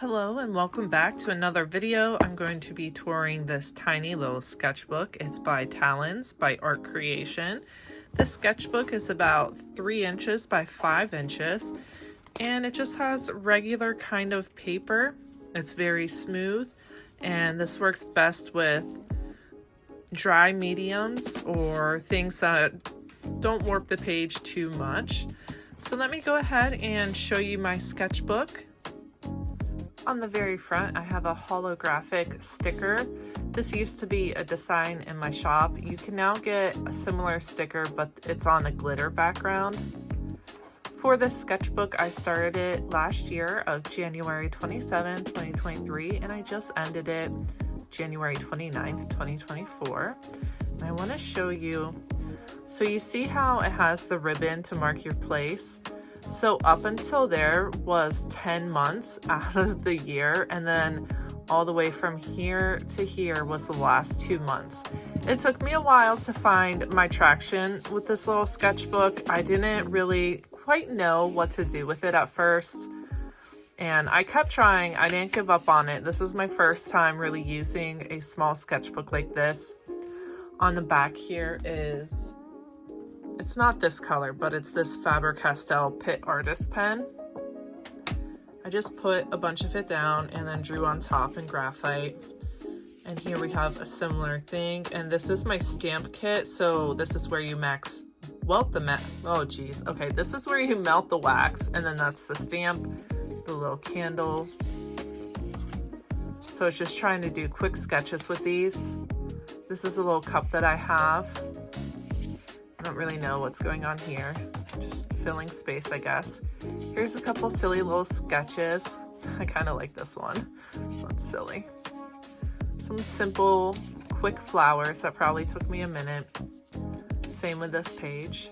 Hello and welcome back to another video. I'm going to be touring this tiny little sketchbook. It's by Talons by Art Creation. This sketchbook is about 3 inches by 5 inches and it just has regular kind of paper. It's very smooth and this works best with dry mediums or things that don't warp the page too much. So let me go ahead and show you my sketchbook. On the very front, I have a holographic sticker. This used to be a design in my shop. You can now get a similar sticker, but it's on a glitter background. For this sketchbook, I started it last year of January 27, 2023, and I just ended it January 29th, 2024. And I want to show you, so you see how it has the ribbon to mark your place? So up until there was 10 months out of the year, and then all the way from here to here was the last 2 months. It took me a while to find my traction with this little sketchbook. I didn't really quite know what to do with it at first, and I kept trying. I didn't give up on it. This was my first time really using a small sketchbook like this. On the back here is, it's not this color, but it's this Faber-Castell Pitt Artist pen. I just put a bunch of it down and then drew on top in graphite. And here we have a similar thing. And this is my stamp kit. So this is where you this is where you melt the wax. And then that's the stamp, the little candle. So it's just trying to do quick sketches with these. This is a little cup that I have. I don't really know what's going on here. Just filling space, I guess. Here's a couple silly little sketches. I kind of like this one. That's silly. Some simple, quick flowers that probably took me a minute. Same with this page.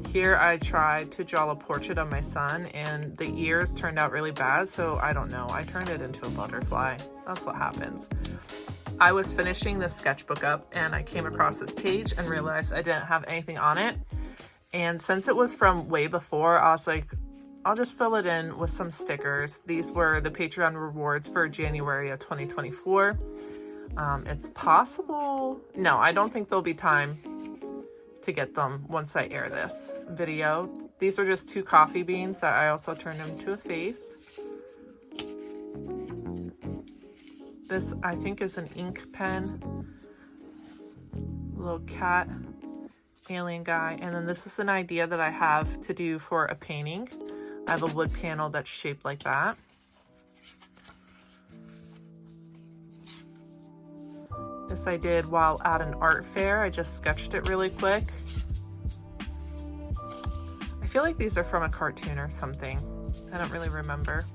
Here I tried to draw a portrait of my son and the ears turned out really bad, so I don't know. I turned it into a butterfly. That's what happens. I was finishing this sketchbook up and I came across this page and realized I didn't have anything on it. And since it was from way before, I was like, I'll just fill it in with some stickers. These were the Patreon rewards for January of 2024. It's possible. No, I don't think there'll be time to get them once I air this video. These are just 2 coffee beans that I also turned into a face. This, I think, is an ink pen. Little cat, alien guy. And then this is an idea that I have to do for a painting. I have a wood panel that's shaped like that. This I did while at an art fair. I just sketched it really quick. I feel like these are from a cartoon or something. I don't really remember.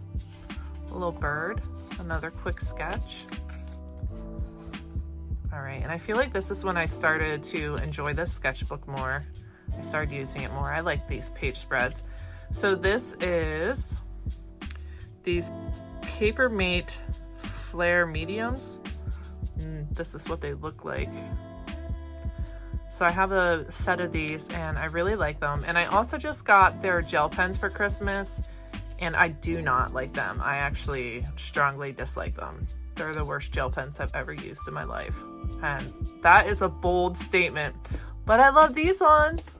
A little bird. Another quick sketch. All right, and I feel like this is when I started to enjoy this sketchbook more. I started using it more. I like these page spreads. So this is these Paper Mate Flare Mediums. This is what they look like. So I have a set of these and I really like them. And I also just got their gel pens for Christmas. And I do not like them. I actually strongly dislike them. They're the worst gel pens I've ever used in my life. And that is a bold statement. But I love these ones.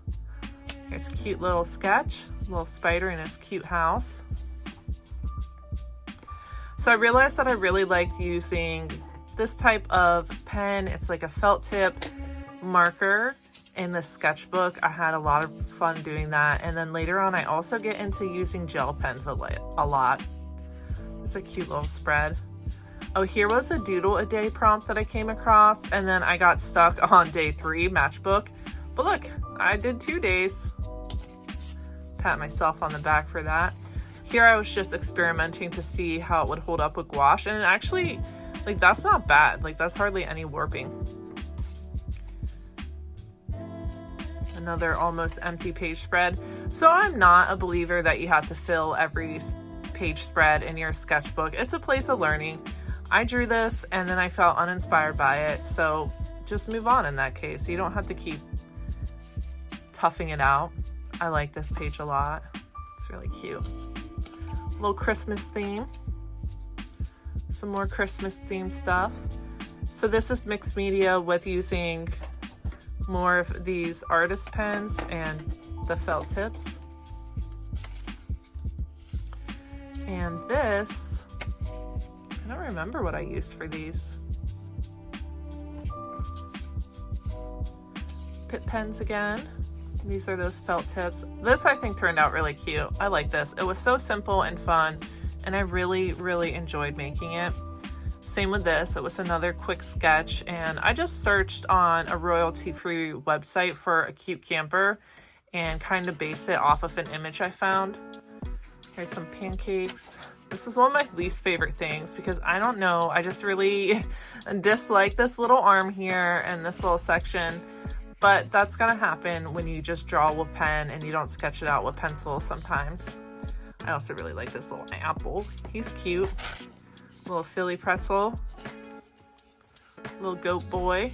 Here's a cute little sketch. A little spider in his cute house. So I realized that I really liked using this type of pen. It's like a felt tip marker. In the sketchbook, I had a lot of fun doing that. And then later on, I also get into using gel pens a lot. It's a cute little spread. Oh, here was a doodle a day prompt that I came across. And then I got stuck on day 3 matchbook. But look, I did 2 days. Pat myself on the back for that. Here I was just experimenting to see how it would hold up with gouache. And actually, like, that's not bad. Like, that's hardly any warping. Another almost empty page spread. So I'm not a believer that you have to fill every page spread in your sketchbook. It's a place of learning. I drew this and then I felt uninspired by it. So just move on in that case. You don't have to keep toughing it out. I like this page a lot. It's really cute. Little Christmas theme. Some more Christmas themed stuff. So this is mixed media with using more of these artist pens and the felt tips. And this, I don't remember what I used for these. Pit pens again. These are those felt tips. This I think turned out really cute. I like this. It was so simple and fun, and I really, really enjoyed making it. Same with this. It was another quick sketch, and I just searched on a royalty-free website for a cute camper and kind of based it off of an image I found. Here's some pancakes. This is one of my least favorite things because I don't know, I just really dislike this little arm here and this little section, but that's gonna happen when you just draw with pen and you don't sketch it out with pencil sometimes. I also really like this little apple. He's cute. Little Philly pretzel. Little goat boy.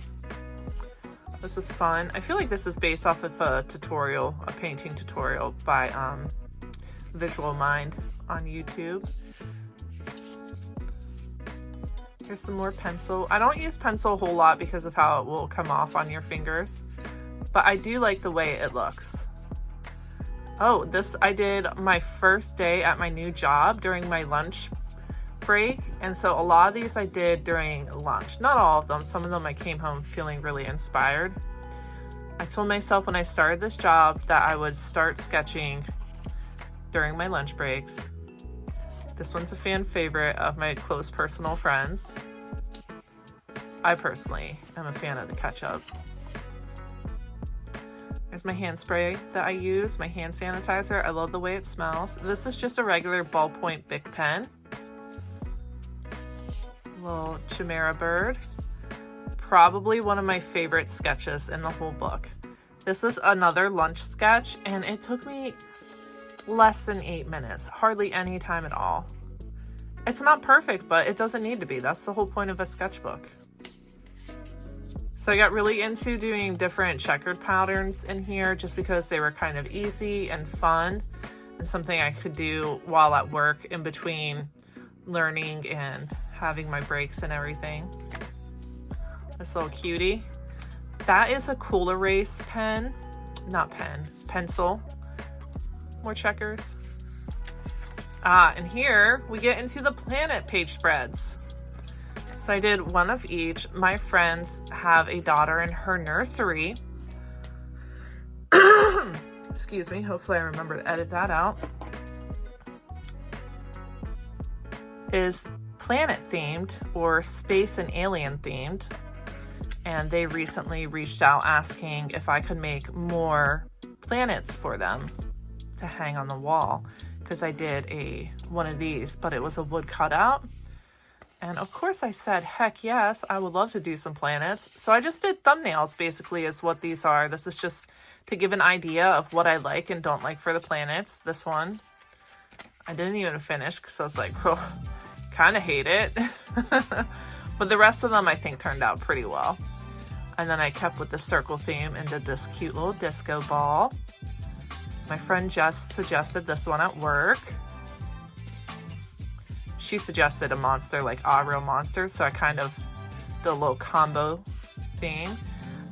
This is fun. I feel like this is based off of a tutorial, a painting tutorial by Visual Mind on YouTube. Here's some more pencil. I don't use pencil a whole lot because of how it will come off on your fingers, but I do like the way it looks. Oh, this I did my first day at my new job during my lunch break, and so a lot of these I did during lunch. Not all of them. Some of them I came home feeling really inspired. I told myself when I started this job that I would start sketching during my lunch breaks. This one's a fan favorite of my close personal friends. I personally am a fan of the ketchup. There's my hand spray that I use, my hand sanitizer. I love the way it smells. This is just a regular ballpoint Bic pen. Little chimera bird. Probably one of my favorite sketches in the whole book. This is another lunch sketch, and it took me less than 8 minutes, hardly any time at all. It's not perfect, but it doesn't need to be. That's the whole point of a sketchbook. So I got really into doing different checkered patterns in here just because they were kind of easy and fun and something I could do while at work in between learning and having my breaks and everything. This little cutie. That is a cool erase pen. Not pen, pencil. More checkers. And here we get into the planet page spreads. So I did one of each. My friends have a daughter in her nursery. Excuse me, hopefully I remember to edit that out. Is planet themed or space and alien themed. And they recently reached out asking if I could make more planets for them to hang on the wall, because I did one of these, but it was a wood cutout. And of course I said, heck yes, I would love to do some planets. So I just did thumbnails basically is what these are. This is just to give an idea of what I like and don't like for the planets. This one, I didn't even finish because I was like, oh, kind of hate it. But the rest of them I think turned out pretty well. And then I kept with the circle theme and did this cute little disco ball. My friend Jess suggested this one at work. She suggested a monster like real monsters, so I kind of did a little combo theme.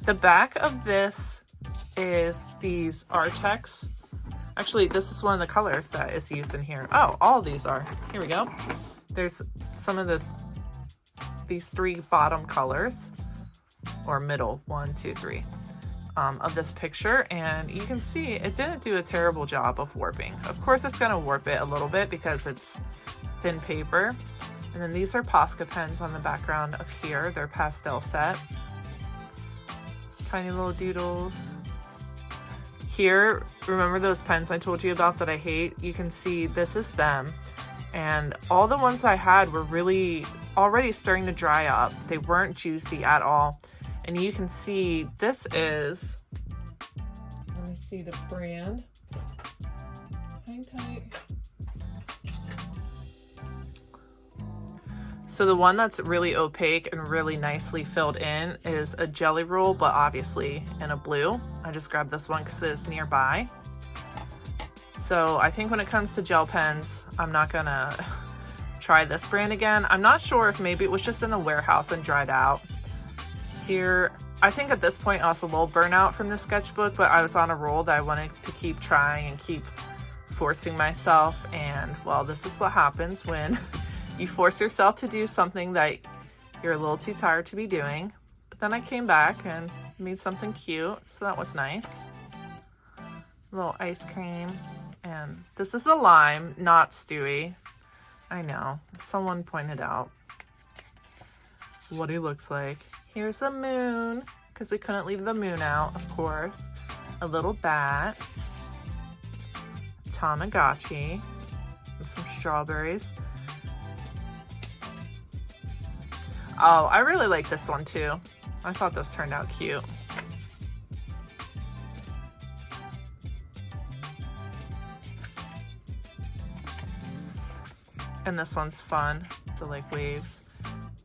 The back of this is these Artex. Actually, this is one of the colors that is used in here. Oh, all of these are. Here we go. There's some of these three bottom colors, or middle, 1, 2, 3. Of this picture, and you can see it didn't do a terrible job of warping. Of course it's going to warp it a little bit because it's thin paper. And then these are Posca pens on the background of here. They're pastel set. Tiny little doodles. Here, remember those pens I told you about that I hate? You can see this is them. And all the ones I had were really already starting to dry up. They weren't juicy at all. And you can see this is, let me see the brand. Hang tight. So the one that's really opaque and really nicely filled in is a Jelly Roll, but obviously in a blue. I just grabbed this one because it's nearby. So I think when it comes to gel pens, I'm not gonna try this brand again. I'm not sure if maybe it was just in the warehouse and dried out. Here, I think at this point I was a little burnout from the sketchbook, but I was on a roll that I wanted to keep trying and keep forcing myself. And well, this is what happens when you force yourself to do something that you're a little too tired to be doing. But then I came back and made something cute, so that was nice. A little ice cream. And this is a lime, not Stewie. I know, someone pointed out what he looks like. Here's a moon, because we couldn't leave the moon out, of course. A little bat. Tamagotchi. With some strawberries. Oh, I really like this one too. I thought this turned out cute. And this one's fun, the like waves.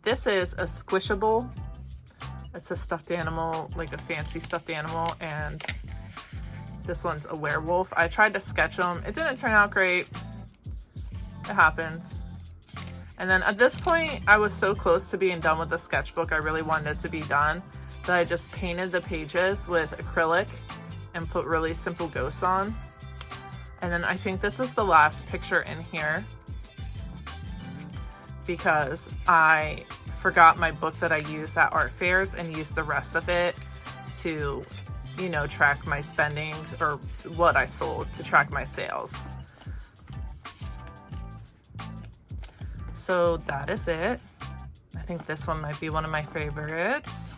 This is a squishable. It's a stuffed animal, like a fancy stuffed animal, and this one's a werewolf. I tried to sketch them. It didn't turn out great. It happens. And then at this point, I was so close to being done with the sketchbook. I really wanted it to be done, that I just painted the pages with acrylic and put really simple ghosts on. And then I think this is the last picture in here, because I forgot my book that I use at art fairs and used the rest of it to, you know, track my spending, or what I sold, to track my sales. So that is it. I think this one might be one of my favorites.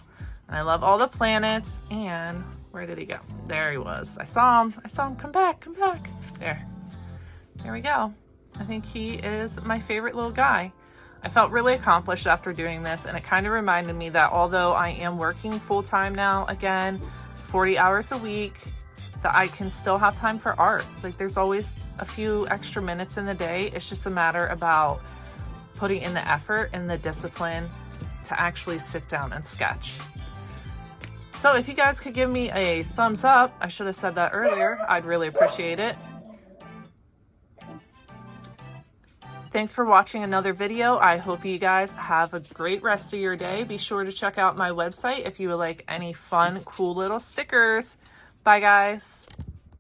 And I love all the planets. And where did he go? There he was. I saw him. Come back. There we go. I think he is my favorite little guy. I felt really accomplished after doing this, and it kind of reminded me that although I am working full-time now, again, 40 hours a week, that I can still have time for art. Like, there's always a few extra minutes in the day. It's just a matter about putting in the effort and the discipline to actually sit down and sketch. So if you guys could give me a thumbs up, I should have said that earlier, I'd really appreciate it. Thanks for watching another video. I hope you guys have a great rest of your day. Be sure to check out my website if you would like any fun, cool little stickers. Bye, guys.